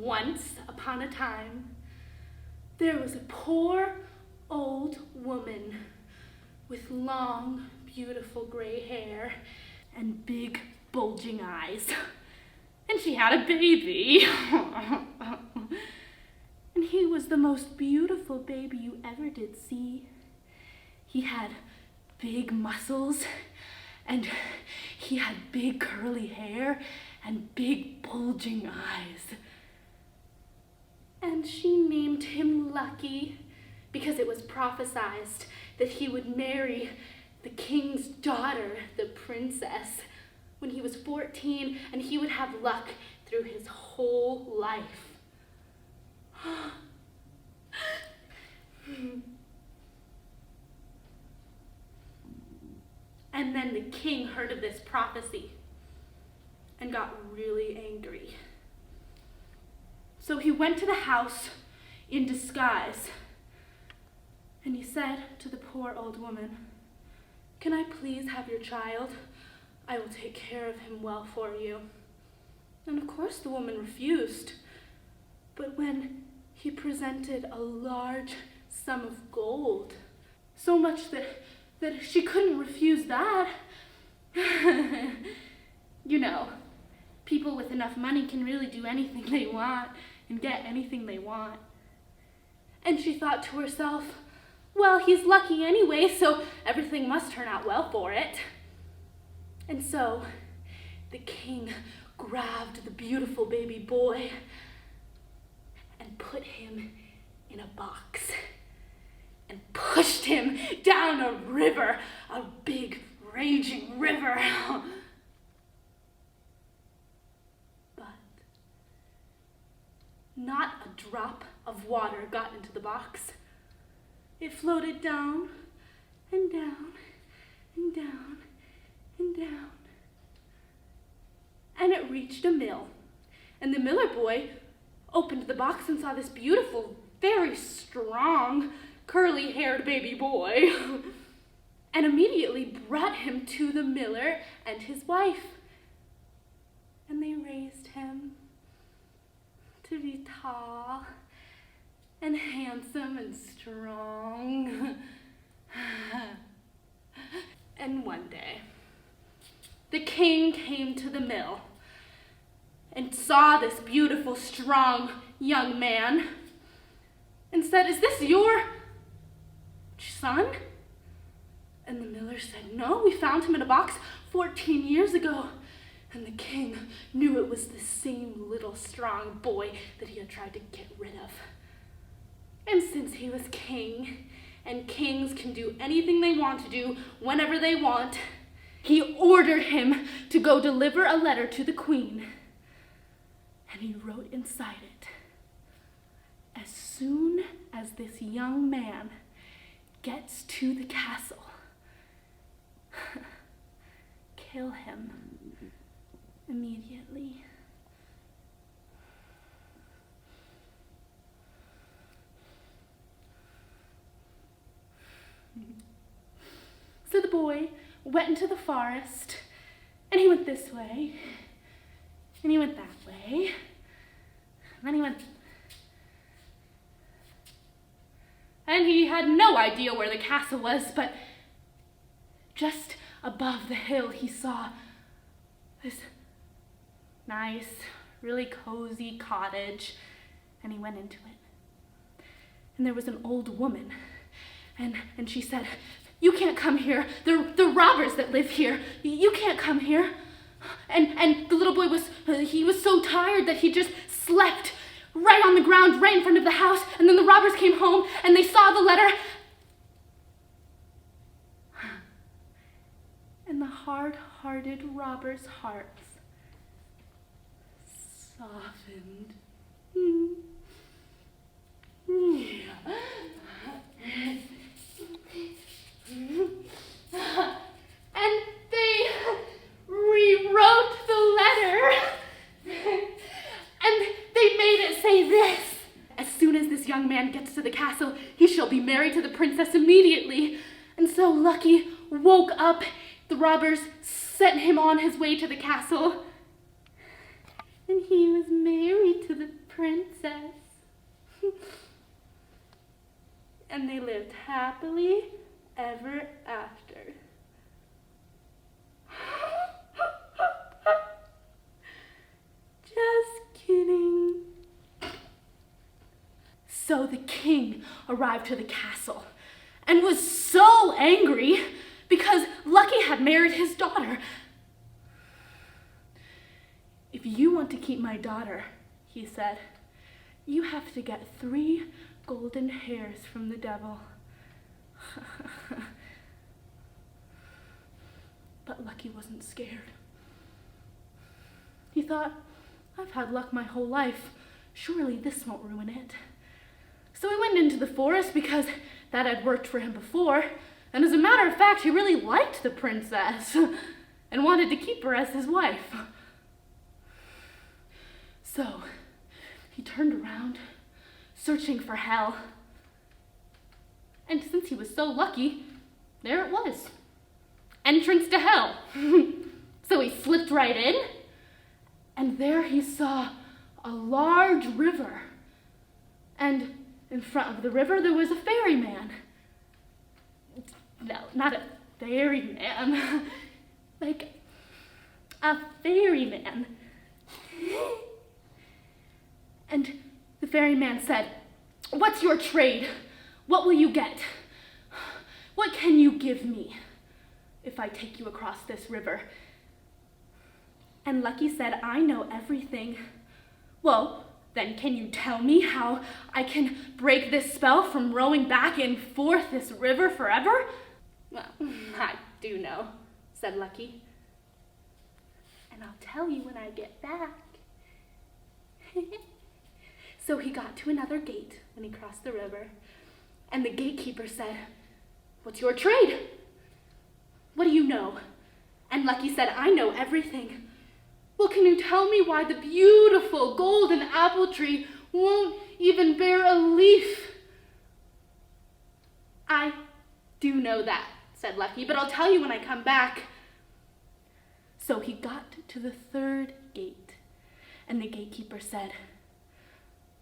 Once upon a time, there was a poor old woman with long, beautiful gray hair and big, bulging eyes. And she had a baby. And he was the most beautiful baby you ever did see. He had big muscles, and he had big curly hair and big bulging eyes. And she named him Lucky because it was prophesied that he would marry the king's daughter, the princess, when he was 14, and he would have luck through his whole life. And then the king heard of this prophecy and got really angry. So he went to the house in disguise, and he said to the poor old woman, "Can I please have your child? I will take care of him well for you." And of course the woman refused. But when he presented a large sum of gold, so much that she couldn't refuse that. You know, people with enough money can really do anything they want and get anything they want. And she thought to herself, well, he's lucky anyway, so everything must turn out well for it. And so the king grabbed the beautiful baby boy and put him in a box and pushed him down a river, a big raging river. But not a drop of water got into the box. It floated down and down and down and down. And it reached a mill. And the miller boy opened the box and saw this beautiful, very strong, curly-haired baby boy, and immediately brought him to the miller and his wife. And they raised him to be tall and handsome and strong. And one day, the king came to the mill and saw this beautiful, strong young man and said, "Is this your son?" And the miller said, "No, we found him in a box 14 years ago." And the king knew it was the same little strong boy that he had tried to get rid of. And since he was king, and kings can do anything they want to do whenever they want, he ordered him to go deliver a letter to the queen. And he wrote inside it, "As soon as this young man gets to the castle, kill him immediately." So the boy went into the forest, and he went this way, and he went that way, and then he went, and he had no idea where the castle was, but just above the hill he saw this nice, really cozy cottage, and he went into it. And there was an old woman, and she said, "You can't come here. They're robbers that live here. You can't come here." And the little boy was so tired that he just slept right on the ground, right in front of the house. And then the robbers came home and they saw the letter. And the hard-hearted robbers' hearts softened. And they rewrote the letter, and they made it say this: "As soon as this young man gets to the castle, he shall be married to the princess immediately." And so Lucky woke up, the robbers sent him on his way to the castle, and he was married to the princess. And they lived happily ever after. Just kidding. So the king arrived to the castle and was so angry because Lucky had married his daughter. "If you want to keep my daughter," he said, "you have to get 3 golden hairs from the devil." But Lucky wasn't scared. He thought, "I've had luck my whole life. Surely this won't ruin it." So he went into the forest because that had worked for him before. And as a matter of fact, he really liked the princess and wanted to keep her as his wife. So he turned around, searching for hell. And since he was so lucky, there it was. Entrance to hell. So he slipped right in, and there he saw a large river. And in front of the river, there was a ferryman. No, not a ferryman. Like a ferryman. And the ferryman said, "What's your trade? What will you get? What can you give me if I take you across this river?" And Lucky said, "I know everything." "Well, then can you tell me how I can break this spell from rowing back and forth this river forever?" "Well, I do know," said Lucky. "And I'll tell you when I get back." So he got to another gate when he crossed the river, and the gatekeeper said, "What's your trade? What do you know?" And Lucky said, "I know everything." "Well, can you tell me why the beautiful golden apple tree won't even bear a leaf?" "I do know that," said Lucky, "but I'll tell you when I come back." So he got to the 3rd gate, and the gatekeeper said,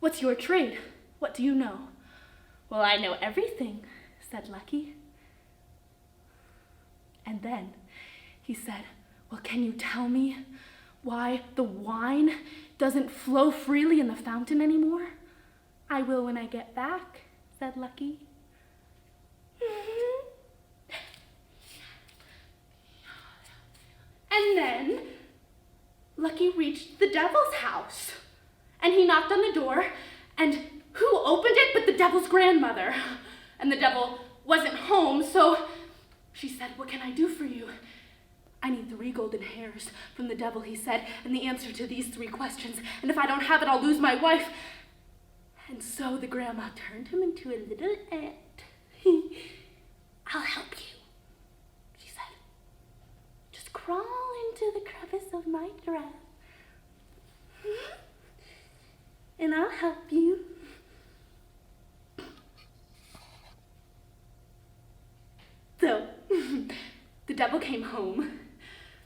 "What's your trade? What do you know?" "Well, I know everything," said Lucky. And then he said, "Well, can you tell me why the wine doesn't flow freely in the fountain anymore?" "I will when I get back," said Lucky. And then Lucky reached the devil's house, and he knocked on the door, and who opened it but the devil's grandmother? And the devil wasn't home, so she said, "What can I do for you?" "I need 3 golden hairs from the devil," he said, "and the answer to these 3 questions, and if I don't have it, I'll lose my wife." And so the grandma turned him into a little ant. "I'll help you," she said. "Just crawl into the crevice of my dress, and I'll help you." So the devil came home.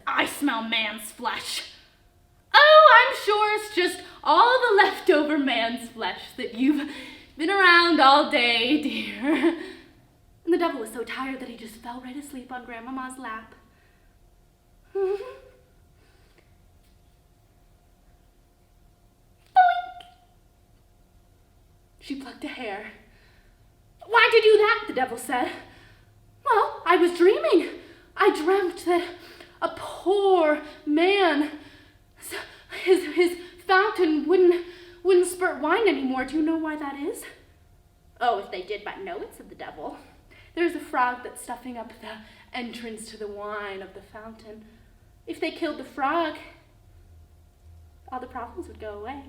"I smell man's flesh." "Oh, I'm sure it's just all the leftover man's flesh that you've been around all day, dear." And the devil was so tired that he just fell right asleep on Grandmama's lap. Boink! She plucked a hair. "Why'd you do that?" the devil said. "Well, I was dreaming. I dreamt that a poor man, his fountain wouldn't spurt wine anymore. Do you know why that is?" "Oh, if they did but know it," said the devil. "There's a frog that's stuffing up the entrance to the wine of the fountain. If they killed the frog, all the problems would go away."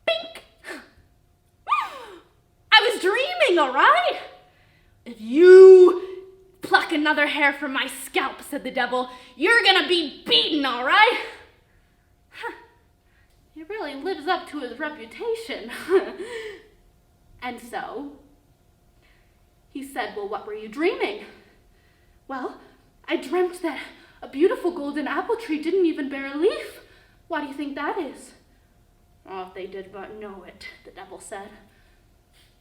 Bink! "I was dreaming, all right?" "If you pluck another hair from my scalp," said the devil, "you're gonna be beaten, all right?" He really lives up to his reputation. And so he said, "Well, what were you dreaming?" "Well, I dreamt that a beautiful golden apple tree didn't even bear a leaf. Why do you think that is? Oh, if they did but know it, the devil said.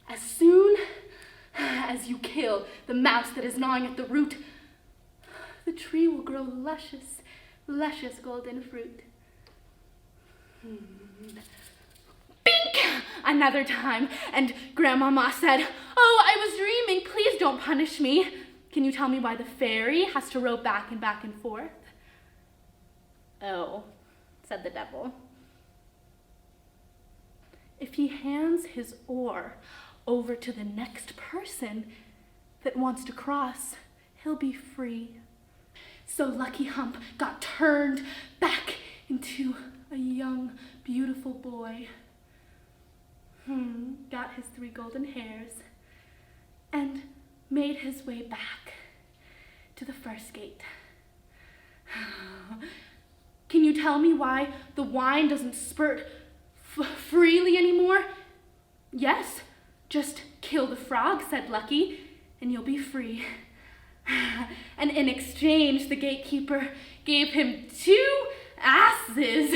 As soon as you kill the mouse that is gnawing at the root, the tree will grow luscious, luscious golden fruit. Bink! Another time, and Grandmama said, "Oh, I was dreaming. Please don't punish me. Can you tell me why the fairy has to row back and forth?" "Oh," said the devil. "If he hands his oar over to the next person that wants to cross, he'll be free." So Lucky Hump got turned back into a young, beautiful boy. Got his 3 golden hairs and made his way back to the first gate. Can you tell me why the wine doesn't spurt freely anymore? "Yes, just kill the frog," said Lucky, "and you'll be free." And in exchange, the gatekeeper gave him 2 asses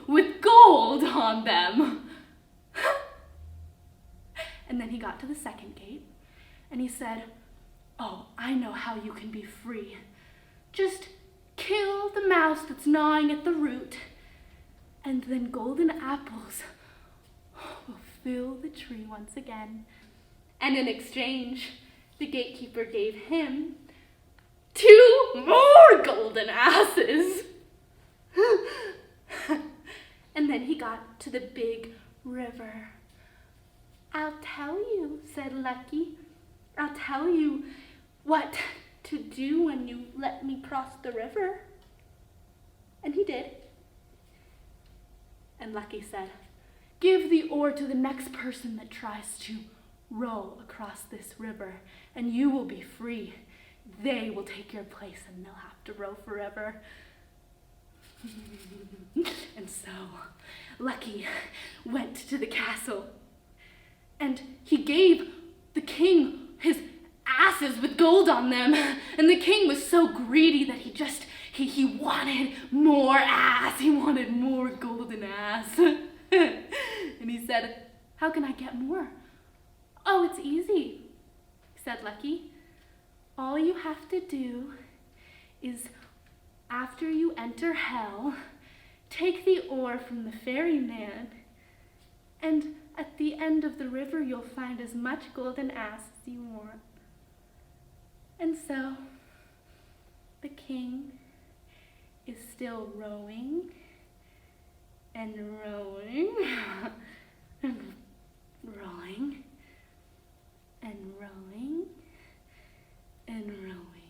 with gold on them. And then he got to the second gate, and he said, "Oh, I know how you can be free. Just kill the mouse that's gnawing at the root, and then golden apples will fill the tree once again." And in exchange, the gatekeeper gave him 2 more golden asses. And then he got to the big river. "I'll tell you," said Lucky. "I'll tell you what to do when you let me cross the river." And he did. And Lucky said, "Give the oar to the next person that tries to row across this river, and you will be free. They will take your place, and they'll have to row forever." And so Lucky went to the castle, and he gave the king his asses with gold on them. And the king was so greedy that he wanted more ass. He wanted more golden ass. And he said, "How can I get more?" "Oh, it's easy," said Lucky. "All you have to do is, after you enter hell, take the oar from the ferryman, and at the end of the river you'll find as much golden ass as you want." And so the king is still rowing and rowing and rowing and rowing and rowing